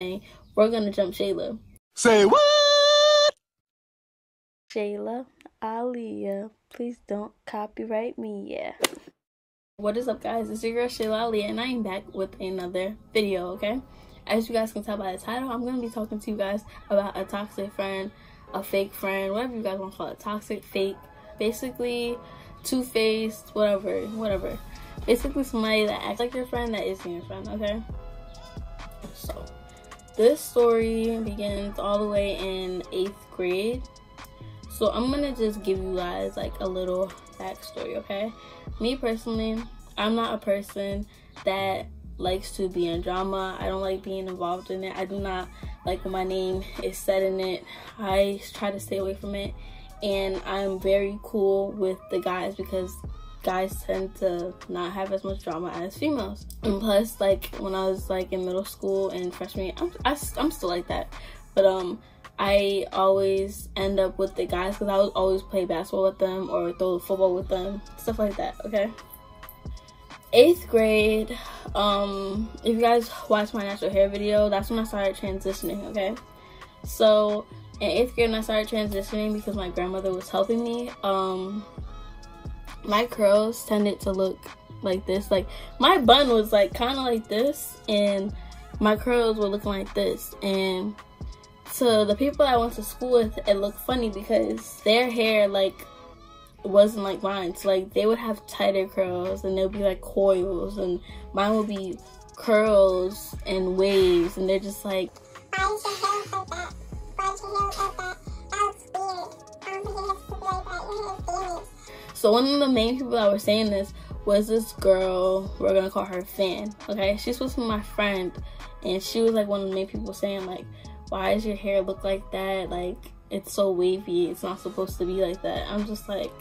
we're gonna jump Shayla. Say what? Shaylaaaliyah. Please don't copyright me, yeah. What is up, guys? It's your girl Shaylaaaliyah, and I am back with another video, okay? As you guys can tell by the title, I'm gonna be talking to you guys about a toxic friend, a fake friend, whatever you guys want to call it. Toxic, fake, basically two-faced, whatever. Basically somebody that acts like your friend that isn't your friend, okay? So this story begins all the way in 8th grade. So I'm gonna just give you guys like a little backstory, okay? Me personally, I'm not a person that likes to be in drama. I don't like being involved in it. I do not like when my name is said in it. I try to stay away from it, and I'm very cool with the guys because guys tend to not have as much drama as females. And plus, like when I was like in middle school and freshman year, I'm still like that, but I always end up with the guys because I would always play basketball with them or throw the football with them, stuff like that, okay? 8th grade, if you guys watch my natural hair video, that's when I started transitioning, okay? So in 8th grade, when I started transitioning because my grandmother was helping me, my curls tended to look like this. Like my bun was like kind of like this, and my curls were looking like this. And to the people I went to school with, it looked funny because their hair like wasn't like mine. So like they would have tighter curls and they'll be like coils, and mine would be curls and waves, and they're just like, why is your hair like that? Why is your hair like that? That's weird. I don't think it has to be like that. Your hair's damaged. So one of the main people that were saying this was this girl, we're gonna call her Fan, okay? She's supposed to be my friend, and she was like one of the main people saying like, why does your hair look like that? Like, it's so wavy, it's not supposed to be like that. I'm just like,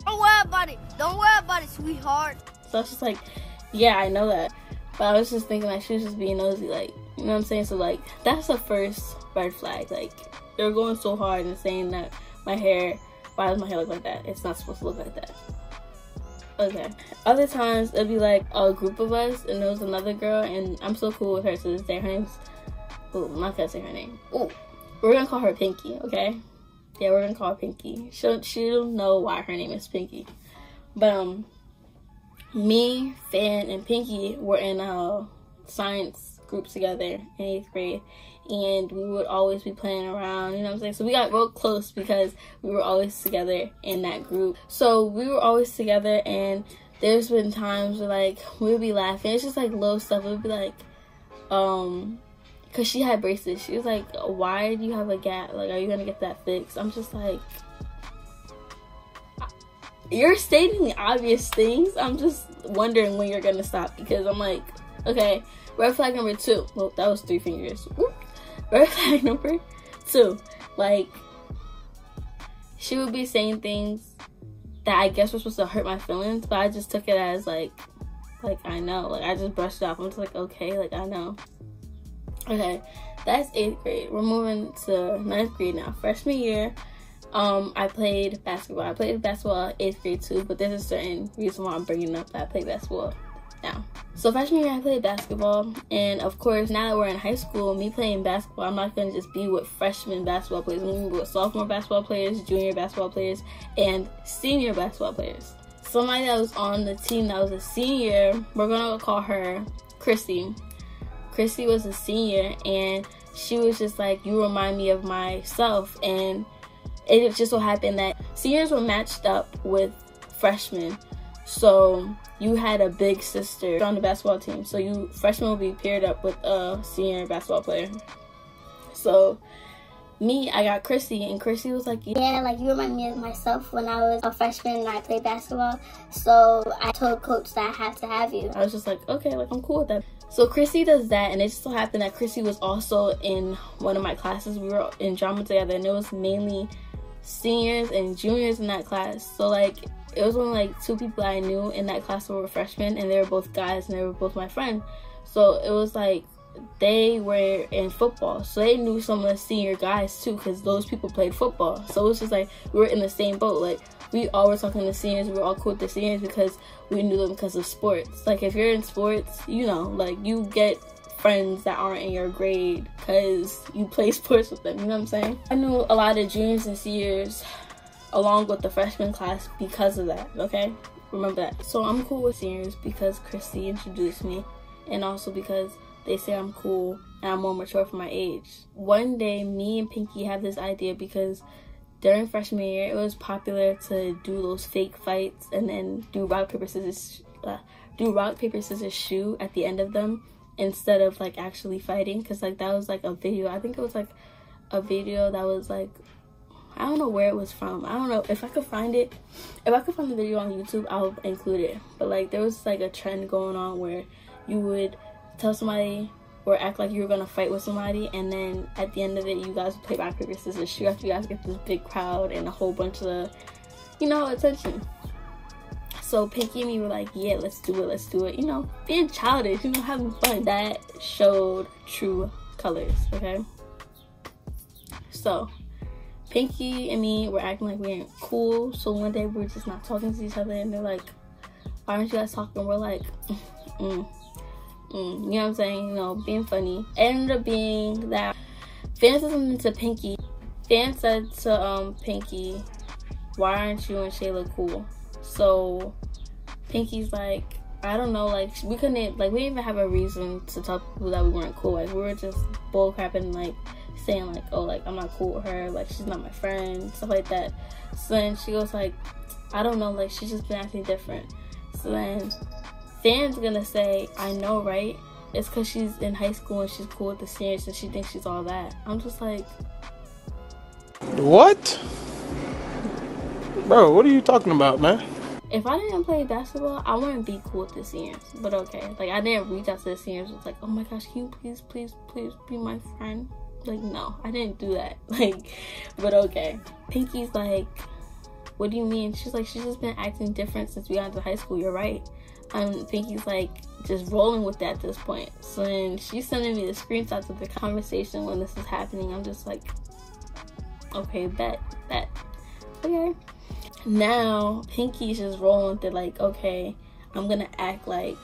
don't worry about it. Don't worry about it, sweetheart. So I was just like, yeah, I know that. But I was just thinking like she was just being nosy, like, you know what I'm saying? So like, that's the first red flag. Like, they're going so hard and saying that my hair, why does my hair look like that? It's not supposed to look like that. Okay. Other times, it'd be like a group of us, and there was another girl, and I'm so cool with her to this day. Her name's, oh, I'm not gonna say her name. Oh, we're gonna call her Pinky, okay? Yeah, we're gonna call her Pinky. She'll know why her name is Pinky. But, me, Fan, and Pinky were in a science group together in 8th grade. And we would always be playing around, you know what I'm saying? So we got real close because we were always together in that group. So we were always together, and there's been times where like we would be laughing. It's just like little stuff. It would be like, cause she had braces. She was like, why do you have a gap? Like, are you gonna get that fixed? I'm just like, you're stating the obvious things. I'm just wondering when you're gonna stop, because I'm like, okay, red flag number 2. Well, that was 3 fingers. Whoop. Red flag number 2, like, she would be saying things that I guess were supposed to hurt my feelings, but I just took it as like I know, like I just brushed it off. I'm just like, okay, like I know. Okay, that's 8th grade. We're moving to 9th grade now. Freshman year, I played basketball. I played basketball 8th grade too, but there's a certain reason why I'm bringing up that I played basketball now. So freshman year I played basketball, and of course now that we're in high school, me playing basketball, I'm not going to just be with freshman basketball players. I'm going to be with sophomore basketball players, junior basketball players, and senior basketball players. Somebody that was on the team that was a senior, we're going to call her Chrissy. Chrissy was a senior, and she was just like, you remind me of myself. And it just so happened that seniors were matched up with freshmen. So you had a big sister on the basketball team. So you freshmen will be paired up with a senior basketball player. So me, I got Chrissy, and Chrissy was like, yeah, like you remind me of myself when I was a freshman and I played basketball. So I told coach that I have to have you. I was just like, okay, like I'm cool with that. So Chrissy does that, and it just so happened that Chrissy was also in one of my classes. We were in drama together, and it was mainly seniors and juniors in that class. So like, it was only like 2 people I knew in that class who were freshmen, and they were both guys, and they were both my friend. So it was like, they were in football, so they knew some of the senior guys too, because those people played football. So it was just like, we were in the same boat. Like, we all were talking to seniors, we were all cool with the seniors because we knew them because of sports. Like, if you're in sports, you know, like, you get friends that aren't in your grade because you play sports with them, you know what I'm saying? I knew a lot of juniors and seniors along with the freshman class because of that, okay? Remember that. So I'm cool with seniors because Christy introduced me, and also because they say I'm cool and I'm more mature for my age. One day, me and Pinky have this idea because during freshman year, it was popular to do those fake fights and then do rock, paper, scissors shoot at the end of them instead of like actually fighting, because like that was like a video. I think it was like a video that was like, I don't know where it was from. I don't know if I could find it. If I could find the video on YouTube, I'll include it. But like there was like a trend going on where you would tell somebody or act like you were gonna fight with somebody, and then at the end of it you guys would play rock, paper, scissors shoot after you guys get this big crowd and a whole bunch of, you know, attention. So Pinky and me were like, yeah, let's do it, you know, being childish, you know, having fun. That showed true colors, okay? So Pinky and me were acting like we ain't cool. So one day we were just not talking to each other, and they're like, why aren't you guys talking? We're like, you know what I'm saying, you know, being funny. It ended up being that Fan said something to Pinky. Fan said to Pinky, why aren't you and Shayla cool? So Pinky's like, I don't know, like we didn't even have a reason to tell people that we weren't cool. Like we were just bull crapping, like saying like, oh, like I'm not cool with her, like she's not my friend, stuff like that. So then she goes like, I don't know, like she's just been acting different. So then Fan's gonna say, I know, right? It's because she's in high school and she's cool with the seniors and she thinks she's all that. I'm just like, what? Bro, what are you talking about, man? if I didn't play basketball, I wouldn't be cool with the seniors. But okay, like I didn't reach out to the seniors. It's like, oh my gosh, can you please be my friend? Like, no, I didn't do that. Like, but okay. Pinky's like, what do you mean? She's like, she's just been acting different since we got into high school. You're right. Pinky's like just rolling with that at this point. So then she's sending me the screenshots of the conversation when this is happening. I'm just like, okay, bet. Okay. Now Pinky's just rolling with it like, okay, I'm gonna act like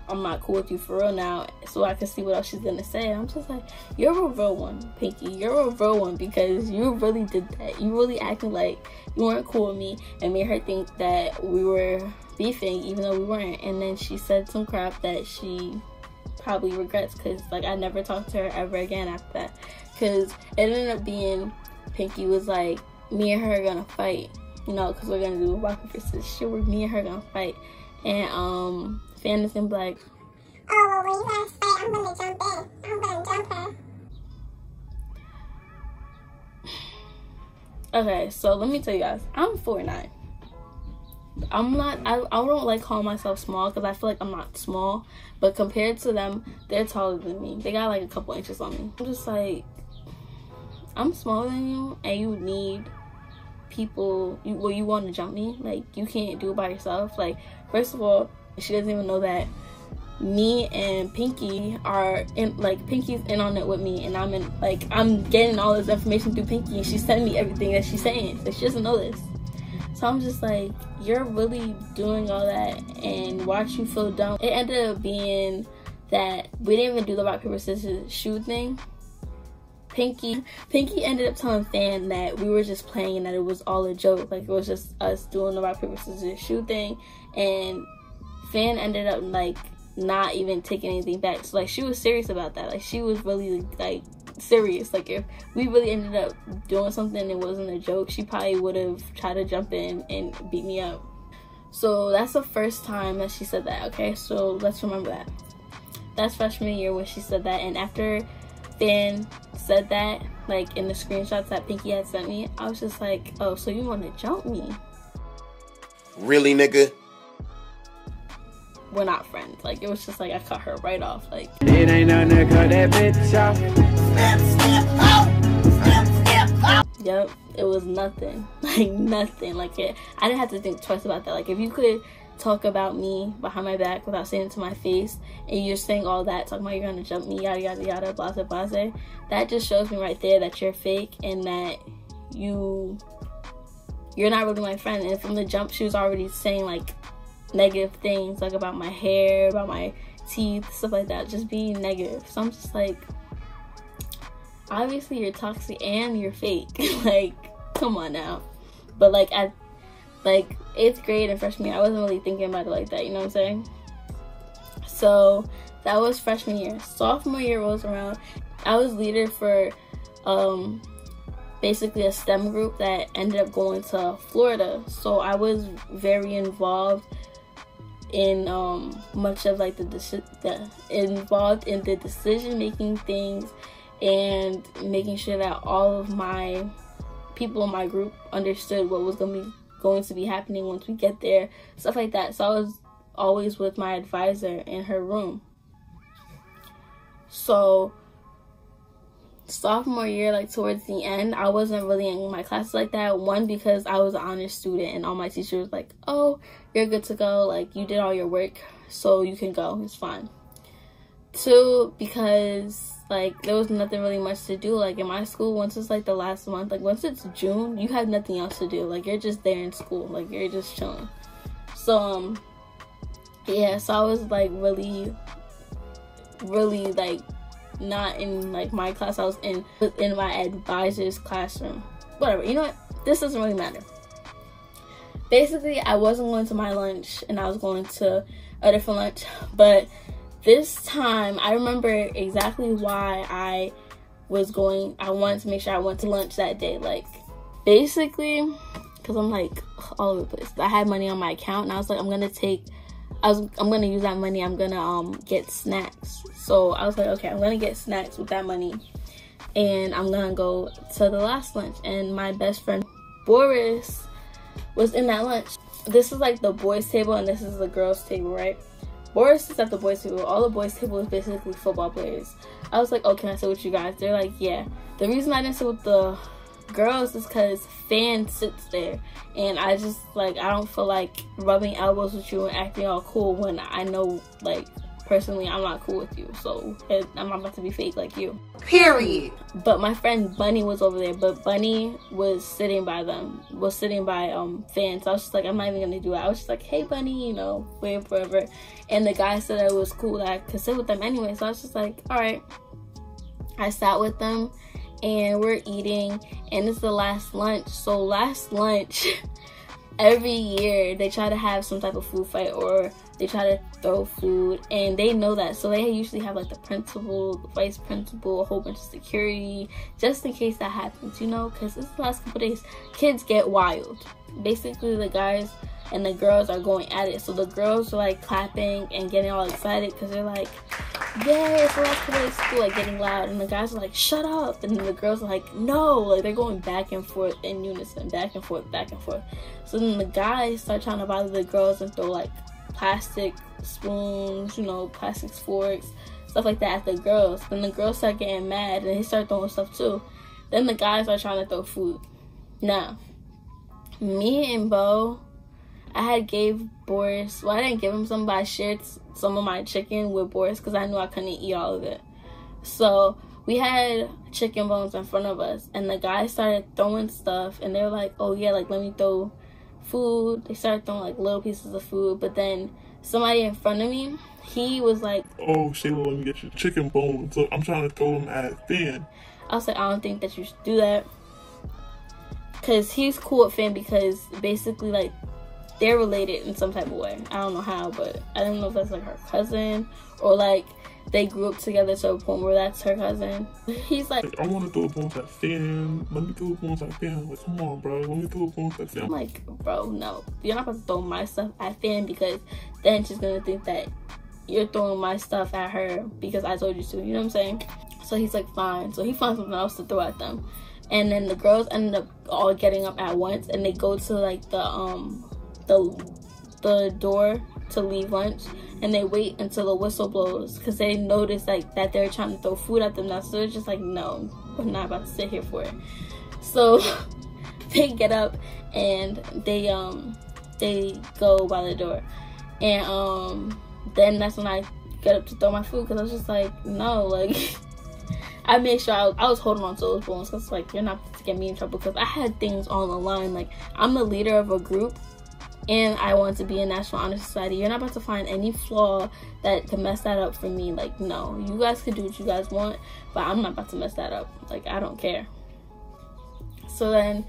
I'm not cool with you for real now, so I can see what else she's gonna say. I'm just like, you're a real one, Pinky. You're a real one, because you really did that. You really acted like you weren't cool with me and made her think that we were beefing, even though we weren't. And then she said some crap that she probably regrets, because like I never talked to her ever again after that. Because it ended up being, Pinky was like, me and her are gonna fight, you know, because we're gonna do rock, paper, scissors shoot. Me and her gonna fight. And Fan is gonna be like, oh, well, when you guys fight, I'm gonna jump in. I'm gonna jump her. okay, so let me tell you guys, I'm 4'9". I don't like calling myself small, because I feel like I'm not small, but compared to them, they're taller than me. They got like a couple inches on me. I'm just like, I'm smaller than you, and you need people, you want to jump me? Like, you can't do it by yourself. Like, first of all, she doesn't even know that me and Pinky are in, like, Pinky's in on it with me, and I'm getting all this information through Pinky, and she's sending me everything that she's saying. Like, she doesn't know this. So I'm just like, you're really doing all that, and watch you feel dumb. It ended up being that we didn't even do the rock, paper, scissors shoot thing. Pinky ended up telling Fan that we were just playing and that it was all a joke. Like, it was just us doing the rock, paper, scissors shoot thing. And Fan ended up like not even taking anything back. So like, she was serious about that. Like, she was really like serious. Like, if we really ended up doing something and it wasn't a joke, she probably would have tried to jump in and beat me up. So that's the first time that she said that. Okay, so let's remember that. That's freshman year when she said that. And after Fan said that, like in the screenshots that Pinky had sent me, I was just like, oh, so you want to jump me? Really, nigga? We're not friends. Like, it was just like I cut her right off. Like, it ain't nothing to cut that bitch off. Yep, it was nothing. Like, nothing. Like, I didn't have to think twice about that. Like, if you could talk about me behind my back without saying it to my face, and you're saying all that, talking about you're gonna jump me, yada yada yada, blase blase, that just shows me right there that you're fake and that you're not really my friend. And from the jump, she was already saying like negative things, like about my hair, about my teeth, stuff like that, just being negative. So I'm just like, obviously you're toxic and you're fake. Like, come on now. But like at like 8th grade and freshman year, I wasn't really thinking about it like that, you know what I'm saying? So that was freshman year. Sophomore year rolls around. I was leader for basically a STEM group that ended up going to Florida. So I was very involved in much of like involved in the decision making things and making sure that all of my people in my group understood what was going to be happening once we get there, stuff like that. So I was always with my advisor in her room. So sophomore year, like towards the end, I wasn't really in my classes like that. One, because I was an honor student and all my teachers was like, oh, you're good to go, like you did all your work, so you can go, it's fine. Two, because like there was nothing really much to do. Like in my school, once it's like the last month, like once it's June, you have nothing else to do. Like you're just there in school, like you're just chilling. So yeah, so I was like really like not in like my class. I was in my advisor's classroom. Whatever, you know what, this doesn't really matter. Basically, I wasn't going to my lunch and I was going to a different lunch, but this time I remember exactly why I wanted to make sure I went to lunch that day. Like basically because I'm like all over the place. I had money on my account and I was like, I'm gonna use that money. I'm gonna get snacks. So I was like, okay, I'm gonna get snacks with that money and I'm gonna go to the last lunch. And my best friend Boris was in that lunch. This is like the boys table and this is the girls table, right? Boris is at the boys table. All the boys table is basically football players. I was like, oh, can I sit with you guys? They're like, yeah. The reason I didn't sit with the girls is because Fan sits there and I just like, I don't feel like rubbing elbows with you and acting all cool when I know like personally I'm not cool with you, so I'm not about to be fake like you, period. But my friend Bunny was over there, but Bunny was sitting by Fan. So I was just like, I'm not even gonna do it. I was just like, hey Bunny, you know, waiting forever. And the guy said that it was cool that I could sit with them anyway, so I was just like, all right. I sat with them and we're eating and it's the last lunch. So last lunch every year they try to have some type of food fight or they try to throw food, and they know that, so they usually have like the principal, the vice principal, a whole bunch of security just in case that happens, you know, because it's the last couple days. Kids get wild. Basically the guys and the girls are going at it, so the girls are like clapping and getting all excited because they're like, yay, it's the last couple days of school, like getting loud, and the guys are like, shut up, and then the girls are like, no, like they're going back and forth in unison, back and forth, back and forth. So then the guys start trying to bother the girls and throw like plastic spoons, you know, plastic forks, stuff like that at the girls. Then the girls start getting mad and they start throwing stuff too. Then the guys are trying to throw food. Now, me and Bo, I had gave Boris, well, I didn't give him some, but I shared some of my chicken with Boris because I knew I couldn't eat all of it. So we had chicken bones in front of us and the guys started throwing stuff and they were like, oh yeah, like let me throw food. They started throwing like little pieces of food, but then somebody in front of me, he was like, oh Shayla, let me get your chicken bones, so I'm trying to throw them at Finn. I was like, I don't think that you should do that, because he's cool with Finn because basically like they're related in some type of way. I don't know how, but I don't know if that's like her cousin or like they grew up together to a point where that's her cousin. He's like, I want to throw bones at Finn. Let me throw bones at Finn. Like, come on, bro. Let me throw bones at Finn. I'm like, bro, no. You're not about to throw my stuff at Finn because then she's going to think that you're throwing my stuff at her because I told you to. You know what I'm saying? So he's like, fine. So he finds something else to throw at them. And then the girls ended up all getting up at once and they go to like the door to leave lunch, and they wait until the whistle blows because they notice like that they're trying to throw food at them now. So they're just like, no, we're not about to sit here for it. So they get up and they go by the door, and then that's when I get up to throw my food because I was just like, no, like I made sure I was holding on to those bones because like you're not to get me in trouble because I had things on the line. Like I'm the leader of a group and I want to be in National Honor Society. You're not about to find any flaw that can mess that up for me. Like, no, you guys can do what you guys want, but I'm not about to mess that up. Like, I don't care. So then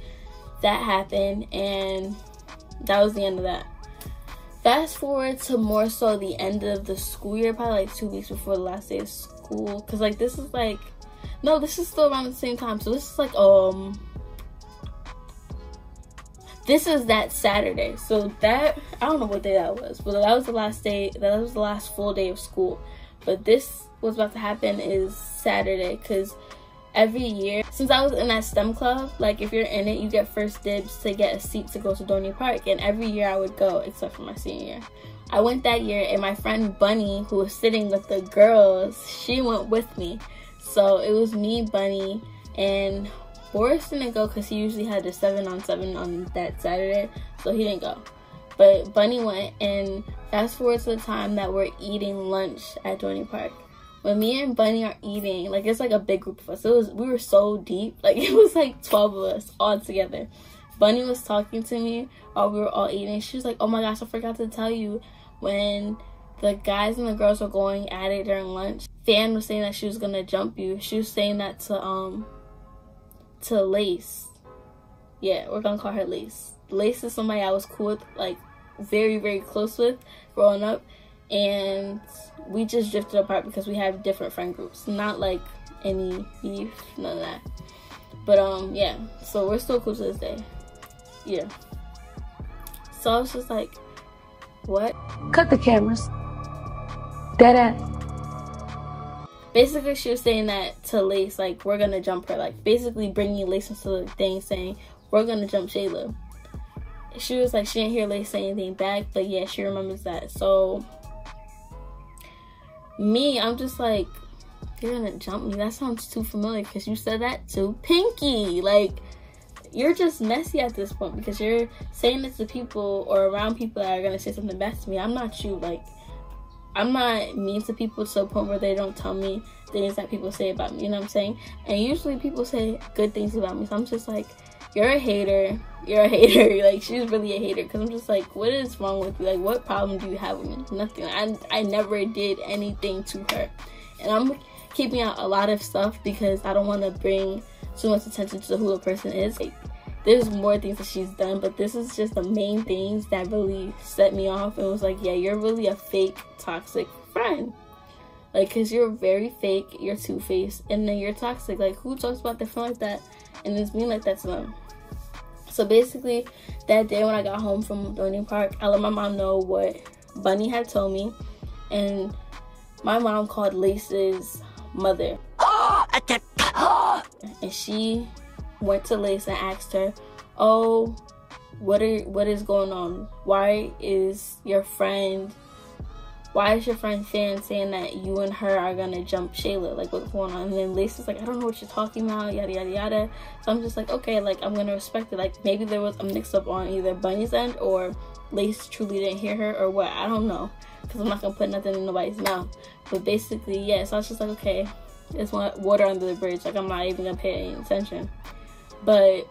that happened, and that was the end of that. Fast forward to more so the end of the school year, probably like 2 weeks before the last day of school, because like this is like, no, this is still around the same time. So this is like this is that Saturday. So that, I don't know what day that was, but that was the last day, that was the last full day of school. But this was about to happen is Saturday, because every year, since I was in that STEM club, like if you're in it, you get first dibs to get a seat to go to Dorney Park. And every year I would go, except for my senior year. I went that year, and my friend Bunny, who was sitting with the girls, she went with me. So it was me, Bunny, and Boris didn't go because he usually had the 7-on-7 on that Saturday, so he didn't go. But Bunny went, and fast forward to the time that we're eating lunch at Dorney Park. When me and Bunny are eating, like it's like a big group of us. We were so deep, like it was like 12 of us all together. Bunny was talking to me while we were all eating. She was like, "Oh my gosh, I forgot to tell you, when the guys and the girls were going at it during lunch, Fan was saying that she was gonna jump you." She was saying that to Lace. Yeah, we're gonna call her Lace. Lace is somebody I was cool with, like very, very close with growing up, and we just drifted apart because we have different friend groups. Not like any beef, none of that. But yeah, so we're still cool to this day. Yeah. So I was just like, what? Cut the cameras. Dead ass. Basically, she was saying that to Lace, like, we're gonna jump her. Like, basically bringing Lace into the thing, saying, we're gonna jump Shayla. She was like, she didn't hear Lace say anything back, but yeah, she remembers that. So, me, I'm just like, you're gonna jump me? That sounds too familiar, because you said that to Pinky. Like, you're just messy at this point, because you're saying it to people or around people that are gonna say something back to me. I'm not you. Like, I'm not mean to people to a point where they don't tell me things that people say about me, you know what I'm saying? And usually people say good things about me, so I'm just like, you're a hater, you're a hater. Like, she's really a hater, because I'm just like, what is wrong with you? Like, what problem do you have with me? Nothing. I never did anything to her. And I'm keeping out a lot of stuff because I don't want to bring too much attention to who the person is. Like, there's more things that she's done, but this is just the main things that really set me off and was like, yeah, you're really a fake, toxic friend. Like, because you're very fake, you're two-faced, and then you're toxic. Like, who talks about their friend like that and is being like that to them? So basically, that day when I got home from Dorney Park, I let my mom know what Bunny had told me, and my mom called Lace's mother. And she went to Lace and asked her, oh, what is going on? Why is your friend Fan saying that you and her are gonna jump Shayla? Like, what's going on? And then Lace is like, I don't know what you're talking about, yada yada yada. So I'm just like, okay, like, I'm gonna respect it. Like, maybe there was a mix up on either Bunny's end or Lace truly didn't hear her or what. I don't know, because I'm not gonna put nothing in nobody's mouth. But basically, yeah, so I was just like, okay, it's water under the bridge. Like, I'm not even gonna pay any attention. But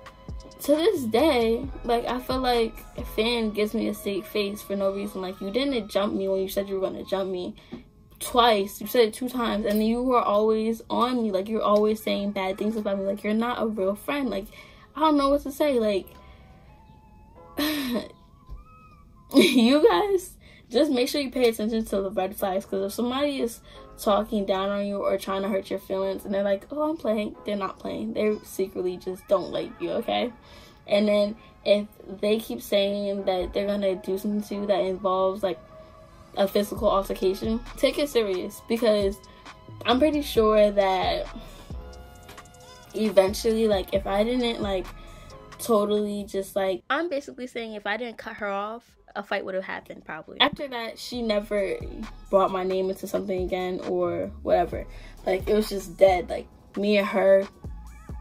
to this day, like, I feel like Fan gives me a straight face for no reason. Like, you didn't jump me when you said you were gonna jump me twice. You said it 2 times, and you were always on me. Like, you're always saying bad things about me. Like, you're not a real friend. Like, I don't know what to say. Like, you guys, just make sure you pay attention to the red flags, because if somebody is talking down on you or trying to hurt your feelings and they're like, oh, I'm playing, they're not playing. They secretly just don't like you, okay? And then if they keep saying that they're gonna do something to you that involves like a physical altercation, take it serious, because I'm pretty sure that eventually, like, if I didn't like totally just like, I'm basically saying if I didn't cut her off, a fight would have happened probably. After that, she never brought my name into something again or whatever. Like, it was just dead. Like, me and her,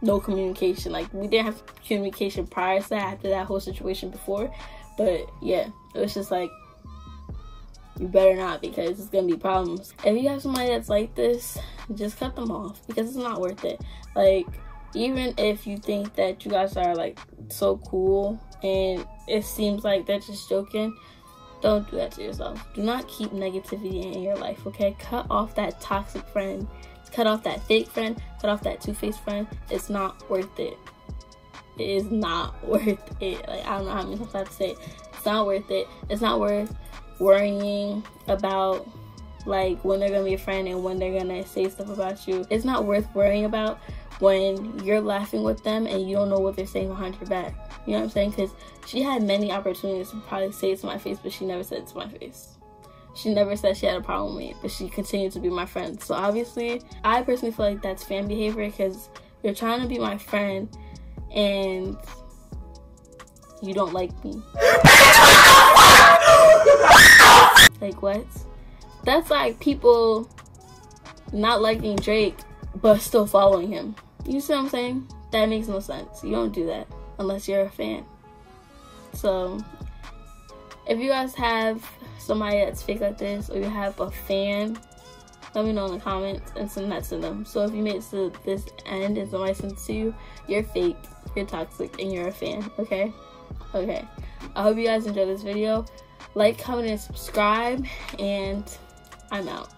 no communication. Like, we didn't have communication prior to that, after that whole situation before. But yeah, it was just like, you better not, because it's gonna be problems. If you have somebody that's like this, just cut them off, because it's not worth it. Like, even if you think that you guys are like so cool and it seems like they're just joking, don't do that to yourself. Do not keep negativity in your life, okay? Cut off that toxic friend. Cut off that fake friend. Cut off that two-faced friend. It's not worth it. It is not worth it. Like, I don't know how many times I have to say it. It's not worth it. It's not worth worrying about, like, when they're gonna be a friend and when they're gonna say stuff about you. It's not worth worrying about when you're laughing with them and you don't know what they're saying behind your back. You know what I'm saying? Because she had many opportunities to probably say it to my face, but she never said it to my face. She never said she had a problem with me, but she continued to be my friend. So obviously, I personally feel like that's fan behavior, because you're trying to be my friend and you don't like me. Like, what? That's like people not liking Drake but still following him. You see what I'm saying? That makes no sense. You don't do that unless you're a fan. So if you guys have somebody that's fake like this, or you have a fan, let me know in the comments and send that to them. So if you made it to this end and somebody sent it to you, you're fake, you're toxic, and you're a fan, okay? Okay. I hope you guys enjoyed this video. Like, comment, and subscribe, and I'm out.